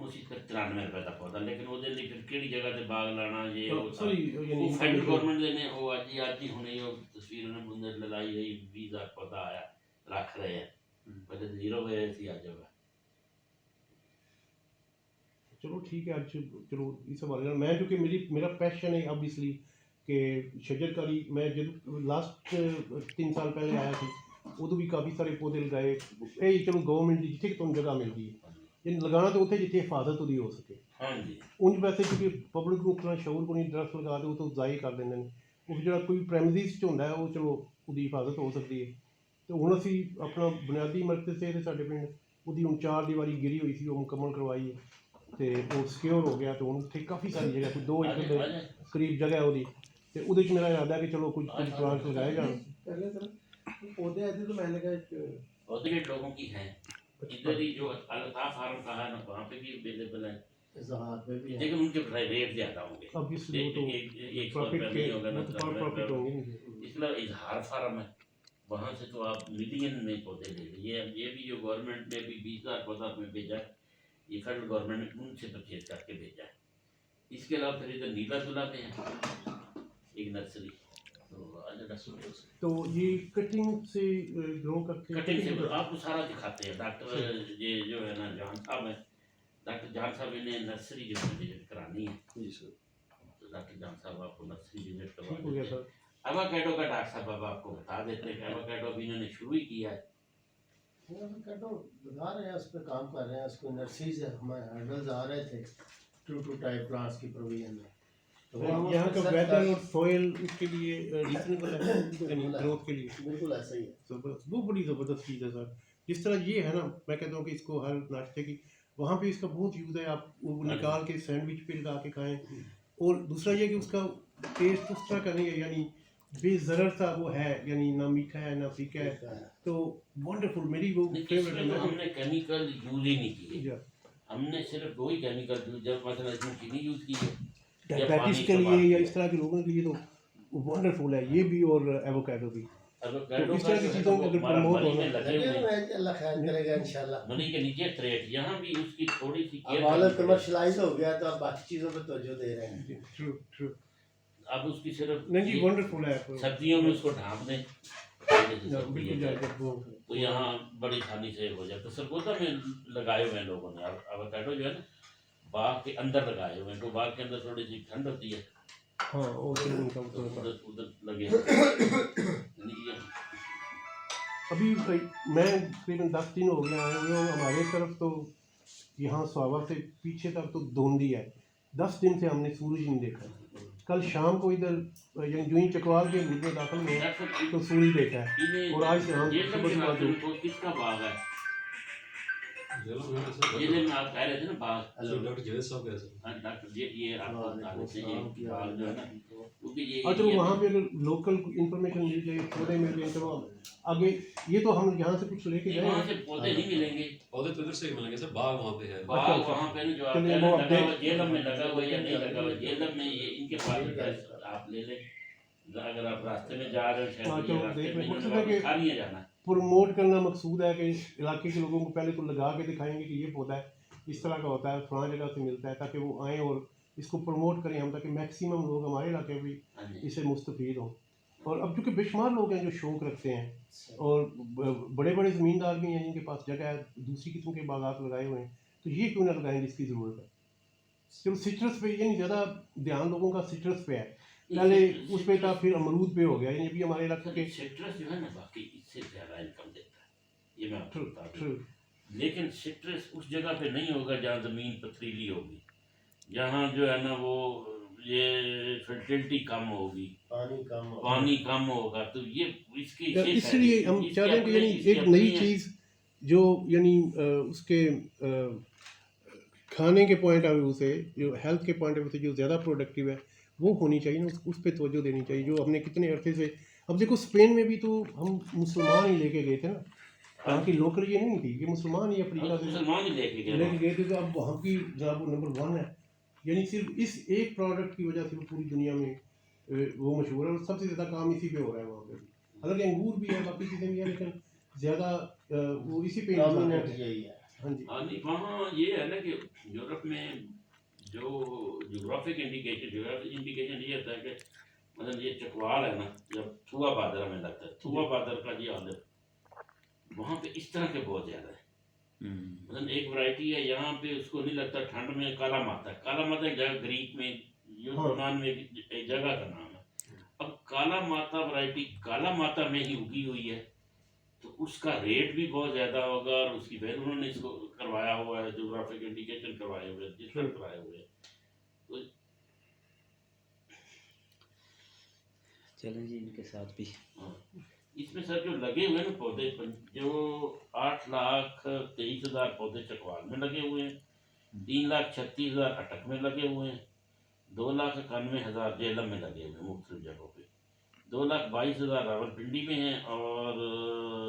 उसी का 93 रुपए का पौधा, लेकिन ਉਹਦੇ ਲਈ ਫਿਰ ਕਿਹੜੀ ਜਗ੍ਹਾ ਤੇ ਬਾਗ ਲਾਣਾ ਜੇ ਉਹ ਸਹੀ ਉਹ ਫੈਡਰਲ ਗਵਰਨमेंट ਦੇ ਨੇ ਉਹ ਅੱਜ ਹੀ ਹੁਣੇ ਉਹ ਤਸਵੀਰ ਉਹਨੇ ਬੰਦੇ ਲਗਾਈ ਹੋਈ 20,000 ਪੌਦਾ ਆਇਆ ਰੱਖ ਰਹੇ ਆ ਪਹਿਲੇ ਜ਼ੀਰੋ ਹੋਇਆ ਸੀ ਅੱਜ ਹੋਇਆ। चलो ठीक है आज चलो इस हवाले नाल मैं क्योंकि मेरा पैशन है ऑब्वियसली कि शजरकारी मैं जब लास्ट 3 साल पहले आया थी उदों भी काफ़ी सारे पौधे लगाए ये चलो गवर्नमेंट की जिथे तुम जगह मिलती है लेकिन लगाना तो उत्थे जिथे हिफाजत उदी हो सके। हाँ जी उंज वैसे क्योंकि पब्लिक को उतना शऊर को नहीं दरख्त लगा दे तो ज़ाही कर देंगे वो जो कोई प्रेमिसिस च होंदा है वो चलो उदी हिफाजत हो सकती है। तो हुण असीं अपना बुनियादी मकसद से साडे पिंड उदी हुण 4 दीवारी गिरी हुई सी वो मुकम्मल करवाई है तो वो सिक्योर हो गया तो उत्थे काफ़ी सारी जगह कोई 2 एकड़ के करीब जगह है वो उहदे च मेरा इरादा है कि चलो कुछ प्लांट लगाए जाए। पहले सर पौधे ऐसे तो मैंने कहा पौधे लोगों की हैं इधर ही जो अल्ताफ फार्म कहा ना वहाँ पे भी अवेलेबल है इजहार पे भी है लेकिन उनके रेट ज़्यादा होंगे ऑब्वियसली वो तो एक प्रॉफिट के होगा ना प्रॉफिट होंगे इसलिए इजहार फार्म है वहाँ से तो आप मिलियन में पौधे ले लीजिए। ये भी जो गवर्नमेंट ने भी 20,000 पौधा में भेजा ये फेडरल गवर्नमेंट ने उनसे परचेज करके भेजा है। इसके अलावा फिर इधर नीला तुला पे है एक नर्सरी तो ये कटिंग से ग्रो करके कटिंग से आपको सारा दिखाते हैं डॉक्टर ये जो है ना जान साहब है डॉक्टर जान साहब इन्हें नर्सरी जो विजिट करानी है जी सर तो डॉक्टर जान साहब आपको नर्सरी विजिट ठीक हो गया करवा सर। एवोकाडो का डॉक्टर साहब अब आपको बता देते हैं एवोकाडो अभी इन्होंने शुरू ही किया है लगा रहे हैं उस पर काम कर रहे हैं उसको नर्सरी से हमारे हर्डल्स आ रहे थे 2 टाइप प्लांट्स की प्रोविजन में तो वो यहाँ का वेदर और सॉइल उसके लिए रीजनेबल है यानी ग्रोथ के लिए बिल्कुल ऐसा ही है ज़बरदस्त वो बड़ी ज़बरदस्त चीज़ है सर। जिस तरह ये है ना मैं कहता हूँ कि इसको हर नाश्ते की वहाँ पे इसका बहुत यूज़ है आप वो निकाल के सैंडविच पे लगा के खाएं और दूसरा ये कि उसका टेस्ट उस तरह का नहीं है यानी बेज़रर सा वो है यानी ना मीठा है ना फीका है तो वंडरफुल मेरी वो फेवरेट है। हमने केमिकल यूज ही नहीं किए हमने सिर्फ वही केमिकल जब मतलब इसमें चीनी यूज की है डायबिटीज के लिए या इस तरह के लोगों के लिए तो वंडरफुल है ये भी और एवोकाडो भी तो इस तरह की चीज़ों को अगर प्रमोट होना अल्लाह खैर करेगा इंशाल्लाह मनी के नीचे ट्रेड यहाँ भी उसकी थोड़ी सी अब वाला कमर्शलाइज हो गया तो अब बाकी चीज़ों पे तवज्जो दे रहे हैं। ट्रू ट्रू अब उसकी सिर्फ नहीं जी वंडरफुल है सब्जियों में उसको ढाँप दें बिल्कुल जाएगा तो यहाँ बड़ी आसानी से हो जाए। तो सरगोदा में लगाए हुए हैं लोगों ने एवोकाडो जो है ना बाग के अंदर लगाए हुए हैं तो बाग के अंदर थोड़ी सी ठंड होती है हाँ और उनका उधर लगे अभी मैं तकरीबन 10 दिन हो गया आए हुए हमारे तरफ तो यहाँ स्वावा से पीछे तक तो धुंधी है 10 दिन से हमने सूरज नहीं देखा। कल शाम को इधर जो ही चकवाल के रूप में दाखिल हुए तो सूरज देखा है और आज यहाँ किसका बाग है ये जो आप कह रहे थे ना बाग डॉक्टर जावेद साहब कह रहे थे डॉक्टर ये आपको बता देते हैं बाग जो है ना क्योंकि ये अच्छा वहाँ पे अगर लोकल इंफॉर्मेशन मिल जाए पौधे मिल जाए चलो आगे ये तो हम यहाँ से कुछ लेके जाए वहाँ से पौधे नहीं मिलेंगे पौधे तो इधर से मिलेंगे सर बाग वहाँ पे है बाग वहाँ पे जो आप लगा हुआ जेलम में लगा हुआ या नहीं लगा हुआ जेलम में ये इनके पास आप ले लें अगर आप रास्ते में जा रहे हो खाली जाना प्रमोट करना मकसूद है कि इलाके के लोगों को पहले तो लगा के दिखाएंगे कि ये पौधा है इस तरह का होता है फलां जगह से मिलता है ताकि वो आएँ और इसको प्रमोट करें हम ताकि मैक्सिमम लोग हमारे इलाके भी इससे मुस्तफ़ीद हों। और अब चूँकि बेशुमार लोग हैं जो शौक़ रखते हैं और बड़े बड़े ज़मींदार भी हैं जिनके पास जगह है दूसरी किस्म के बागात लगाए हुए हैं तो ये क्यों ना लगाएं जिसकी ज़रूरत है। चलो सिट्रस पे यानी ज़्यादा ध्यान लोगों का सिट्रस पे है पहले उस पे था फिर अमरूद पे हो गया यानी भी हमारे इलाके के सिट्रस जो है ना बाकी इससे ज़्यादा इनकम देता है ये मैं आपको बता दूं लेकिन सिट्रस उस जगह पे नहीं होगा जहाँ ज़मीन पथरीली होगी जहाँ जो है ना वो ये फर्टिलिटी कम होगी पानी कम होगा तो ये इसकी इसलिए हम चाहते हैं कि यानी एक नई चीज़ जो यानी उसके खाने के पॉइंट ऑफ व्यू से जो हेल्थ के पॉइंट ऑफ व्यू से जो ज़्यादा प्रोडक्टिव है वो होनी चाहिए ना उस पर तवज्जो देनी चाहिए जो हमने कितने अरसे से अब देखो स्पेन में भी तो हम मुसलमान ही लेके गए थे ना वहाँ की लोकल ये नहीं थी कि मुसलमान ही अफ्रीका से लेके गए थे तो अब वहाँ की जनाब नंबर 1 है यानी सिर्फ इस एक प्रोडक्ट की वजह से वो पूरी दुनिया में वो मशहूर है और सबसे ज़्यादा काम इसी पे हो रहा है वहाँ पे भी। हालांकि अंगूर भी है बाकी चीज़ें भी हैं लेकिन ज़्यादा वो इसी पे यही है हाँ जी हाँ नहीं, वहाँ ये है ना कि यूरोप में जो जोग्राफिक इंडिकेशन ये होता है कि मतलब ये चकवाल है ना, जब थुआ बादरा में लगता है, थुआ बादर का ये हाल है वहाँ पे इस तरह के बहुत ज़्यादा है। मतलब एक वैरायटी है यहाँ पे, उसको नहीं लगता ठंड में, काला माता। काला माता एक जगह ग्रीक में, यूनान में एक जगह का नाम है। अब काला माता वैरायटी काला माता में ही उगी हुई है, तो उसका रेट भी बहुत ज़्यादा होगा, और उसकी वैल्यू उन्होंने इसको करवाया हुआ है, जोग्राफिक इंडिकेशन करवाए हुए हैं, रजिस्टर करवाए हुए हैं। तो चलें जी, इनके साथ भी हाँ, इसमें सर जो लगे हुए हैं ना पौधे, जो 8,23,000 पौधे चकवाल में लगे हुए हैं, 3,36,000 अटक में लगे हुए हैं, 2,91,000 जेलम में लगे हुए हैं मुख्तलिफ जगहों पे, 2,22,000 रावलपिंडी में हैं, और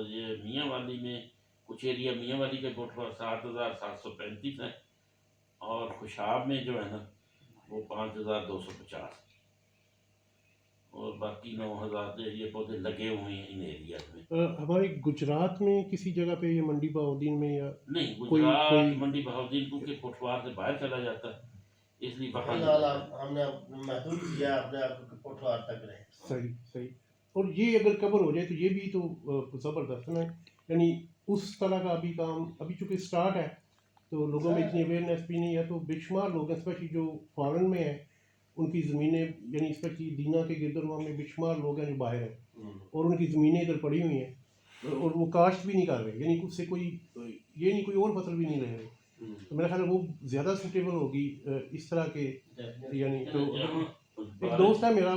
ये मियाँ वाली में कुछ एरिया, मियाँ वाली के कोटवा 7,735 हैं, और खुशाब में जो है ना वो 5,250, और बाकी 9,000 ये पौधे लगे हुए हैं इन एरिया में। हमारे गुजरात में किसी जगह पे ये मंडी बहाउद्दीन में या नहीं, कोई गुजरात मंडी बहाउद्दीन क्योंकि कोटवार से बाहर चला जाता है, इसलिए वहाँ फिलहाल हमने महदूद किया अपने आप को कोटवार तक रहे। सही सही। और ये अगर कवर हो जाए तो ये भी तो ज़बरदस्त है ना, यानी उस तरह का अभी काम अभी चूँकि स्टार्ट है तो लोगों में इतनी अवेयरनेस भी नहीं है, तो बेशुमार लोग स्पेशली जो फॉरेन में है उनकी ज़मीनें, यानी स्पेशली दीना के गिरदरवा में बेशुमार लोग हैं जो बाहर हैं और उनकी ज़मीनें इधर पड़ी हुई हैं और वो काश्त भी नहीं कर रहे, यानी उससे कोई ये नहीं कोई और फसल भी नहीं ले रहे। तो मेरा ख्याल है वो ज़्यादा सूटेबल होगी इस तरह के, यानी तो जहाँ एक दोस्त है मेरा